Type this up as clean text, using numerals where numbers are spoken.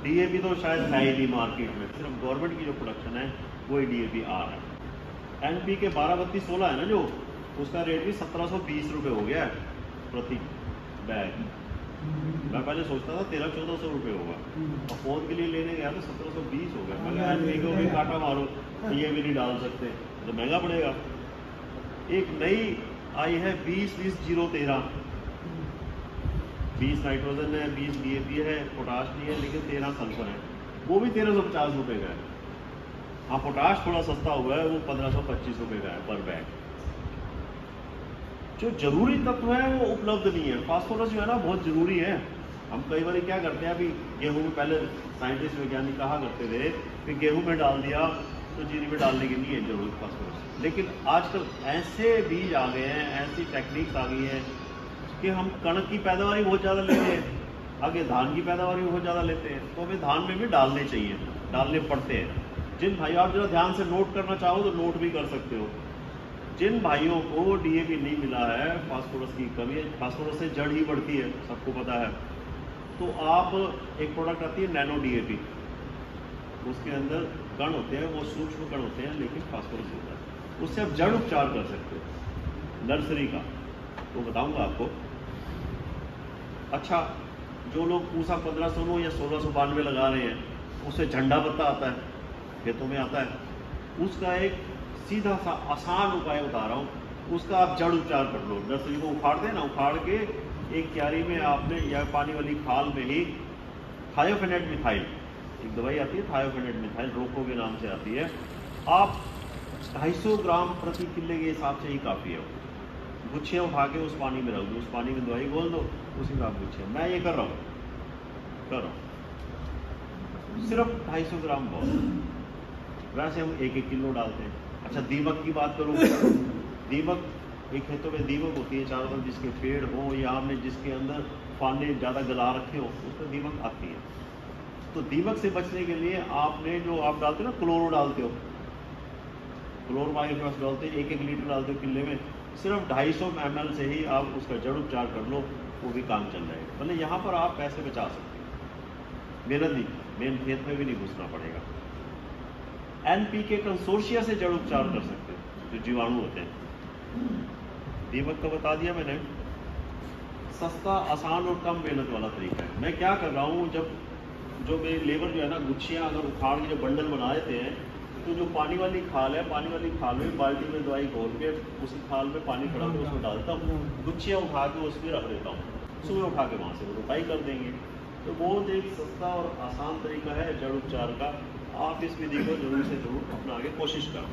DAP तो शायद है ही नहीं मार्केट में, सिर्फ गवर्नमेंट की जो प्रोडक्शन है वही डीएपी आ रहा है। एनपी के 12-32-16 है ना जो, उसका रेट भी 1720 रुपये हो गया है प्रति बैग। मैं पहले सोचता था 1300-1400 रुपये होगा, और फोन के लिए लेने गया तो 1720 हो गया। मैं एनपी को भी काटा मारो, ये भी नहीं डाल सकते तो महंगा पड़ेगा। एक नई आई है 20-20-0-13, 20 नाइट्रोजन है, 20 डीएपी है, पोटाश नहीं है, लेकिन 13 सल्फर है, वो भी 1350 रुपये का है। हाँ पोटाश थोड़ा सस्ता हुआ है, वो 1525 रुपये का है पर बैग। जो जरूरी तत्व है वो उपलब्ध नहीं है। फास्फोरस जो है ना बहुत जरूरी है। हम कई बार क्या करते हैं, अभी गेहूं में पहले साइंटिस्ट वैज्ञानिक कहा करते थे कि गेहूं में डाल दिया तो चीनी में डालने की नहीं है जरूरत फास्फोरस, लेकिन आजकल ऐसे बीज आ गए हैं, ऐसी टेक्निक्स आ गई हैं कि हम कणक की पैदावार बहुत ज़्यादा लेते हैं, आगे धान की पैदावार भी बहुत ज़्यादा लेते हैं, तो हमें धान में भी डालने चाहिए, डालने पड़ते हैं। जिन भाई आप जरा ध्यान से नोट करना चाहो तो नोट भी कर सकते हो। जिन भाइयों को डीएपी नहीं मिला है, फास्फोरस की कमी है, फास्फोरस से जड़ ही बढ़ती है, सबको पता है, तो आप एक प्रोडक्ट आती है नैनो डीएपी, उसके अंदर कण होते हैं, वो सूक्ष्म कण होते हैं, लेकिन फास्फोरस होता है, उससे आप जड़ उपचार कर सकते हो नर्सरी का, वो बताऊंगा आपको। अच्छा, जो लोग पूसा 1500 या 1692 लगा रहे हैं, उससे झंडा पत्ता आता है, खेतों में आता है, उसका एक सीधा सा आसान उपाय बता रहा हूँ, उसका आप जड़ उपचार कर लो। नर्सरी को उखाड़ते हैं ना, उखाड़ के एक क्यारी में आपने या पानी वाली खाल में ही थायोफेनेट मिथाइल, एक दवाई आती है थायोफेनेट मिथाइल, रोको के नाम से आती है, आप 250 ग्राम प्रति किले के हिसाब से ही काफ़ी है। गुच्छियाँ उठा के उस पानी में रख दो, उस पानी में दवाई घोल दो, उसी का गुच्छियाँ। मैं ये कर रहा हूँ सिर्फ 250 ग्राम बहुत। वैसे हम 1-1 किलो डालते हैं। अच्छा, दीमक की बात करूँ, दीमक एक खेतों में दीमक होती है चारों तरफ, जिसके पेड़ हो या आपने जिसके अंदर फाने ज़्यादा गला रखे हो, उसमें दीमक आती है। तो दीमक से बचने के लिए आपने जो आप डालते हो ना, क्लोरो डालते हो, क्लोरोमाइफास डालते हैं, 1-1 लीटर डालते हो किले में, सिर्फ 250 ml से ही आप उसका जड़ उपचार कर लो, वो भी काम चल जाएगा। मतलब यहाँ पर आप पैसे बचा सकते हो, मेहनत नहीं, मेन खेत में भी नहीं घुसना पड़ेगा। एनपीके कंसोर्शिया से जड़ उपचार कर सकते हो, जो जीवाणु होते हैं। दीमक का बता दिया मैंने, सस्ता, आसान और कम मेहनत वाला तरीका है। मैं क्या कर रहा हूँ, जब जो मेरी लेबर जो है ना, गुच्छियाँ अगर उखाड़ के जो बंडल बना देते हैं, तो जो पानी वाली खाल है, पानी वाली खाल में बाल्टी में दवाई घोल के उसी खाल में पानी खड़ा कर उसमें डालता हूँ, गुच्छियाँ उठा के उसमें रख देता हूँ, सुबह उठा के वहाँ से वो रोपाई कर देंगे। तो बहुत एक सस्ता और आसान तरीका है जड़ उपचार का। आप इस विधि को जरूर से जरूर अपना के कोशिश करें।